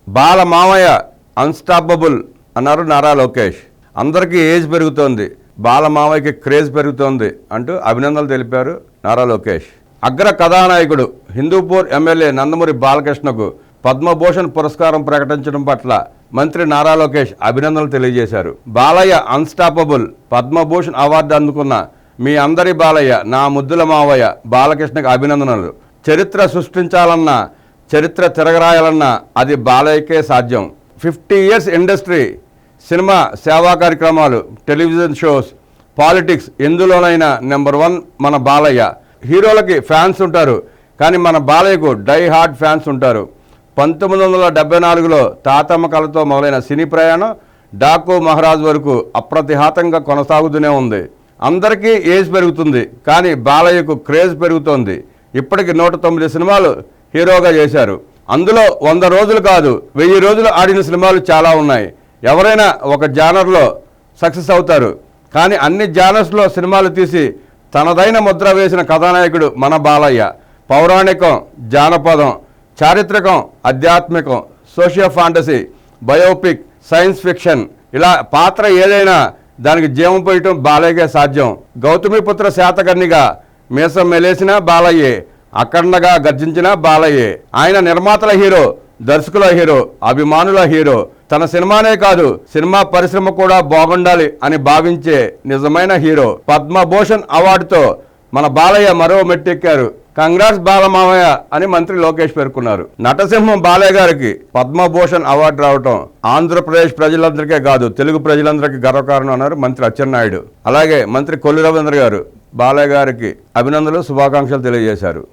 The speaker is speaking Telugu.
బాల మామయ్య అన్స్టాపబుల్ అన్నారు నారా లోకేష్. అందరికీ ఏజ్ పెరుగుతోంది, బాల మామయ్యకి క్రేజ్ పెరుగుతోంది అంటూ అభినందనలు తెలిపారు నారా లోకేష్. అగ్ర కథానాయకుడు హిందూపూర్ ఎమ్మెల్యే నందమూరి బాలకృష్ణకు పద్మభూషణ్ పురస్కారం ప్రకటించడం పట్ల మంత్రి నారా లోకేష్ అభినందనలు తెలియజేశారు. బాలయ్య అన్స్టాపబుల్ పద్మభూషణ్ అవార్డు అందుకున్న మీ అందరి బాలయ్య, నా ముద్దుల మావయ్య బాలకృష్ణకు అభినందనలు. చరిత్ర సృష్టించాలన్నా, చరిత్ర తిరగరాయాలన్నా అది బాలయ్యకే సాధ్యం. 50 years ఇండస్ట్రీ, సినిమా, సేవా కార్యక్రమాలు, టెలివిజన్ షోస్, పాలిటిక్స్, ఎందులోనైనా నెంబర్ 1 మన బాలయ్య. హీరోలకి ఫ్యాన్స్ ఉంటారు, కానీ మన బాలయ్యకు డై హార్డ్ ఫ్యాన్స్ ఉంటారు. 1974లో తాతమ్మ కళతో మొదలైన సినీ ప్రయాణం డాకు మహారాజ్ వరకు అప్రతిహాతంగా కొనసాగుతూనే ఉంది. అందరికీ ఏజ్ పెరుగుతుంది, కానీ బాలయ్యకు క్రేజ్ పెరుగుతోంది. ఇప్పటికి 109 సినిమాలు హీరోగా చేశారు. అందులో 100 రోజులు కాదు, 1000 రోజులు ఆడిన సినిమాలు చాలా ఉన్నాయి. ఎవరైనా ఒక జానర్లో సక్సెస్ అవుతారు, కానీ అన్ని జానర్స్లో సినిమాలు తీసి తనదైన ముద్ర వేసిన కథానాయకుడు మన బాలయ్య. పౌరాణికం, జానపదం, చారిత్రకం, ఆధ్యాత్మికం, socio fantasy, biopic, science fiction, ఇలా పాత్ర ఏదైనా దానికి జీవం పోయటం బాలయ్యకే సాధ్యం. గౌతమిపుత్ర శాతకర్ణిగా మీసం మెలేసిన బాలయ్యే, అఖండగా గర్జించిన బాలయ్యే. ఆయన నిర్మాతల హీరో, దర్శకుల హీరో, అభిమానుల హీరో. తన సినిమానే కాదు, సినిమా పరిశ్రమ కూడా బాగుండాలి అని భావించే నిజమైన హీరో. పద్మభూషణ్ అవార్డుతో మన బాలయ్య మరో మెట్టెక్కారు. కంగ్రాట్స్ బాలమామయ్య అని మంత్రి లోకేష్ పేర్కొన్నారు. నటసింహం బాలయ్య గారికి పద్మభూషణ్ అవార్డు రావటం ఆంధ్రప్రదేశ్ ప్రజలందరికీ కాదు, తెలుగు ప్రజలందరికీ గర్వకారణం అన్నారు మంత్రి అచ్చెన్నాయుడు. అలాగే మంత్రి కొల్లు రవీంద్ర గారు బాలయ్య గారికి అభినందనలు, శుభాకాంక్షలు తెలియజేశారు.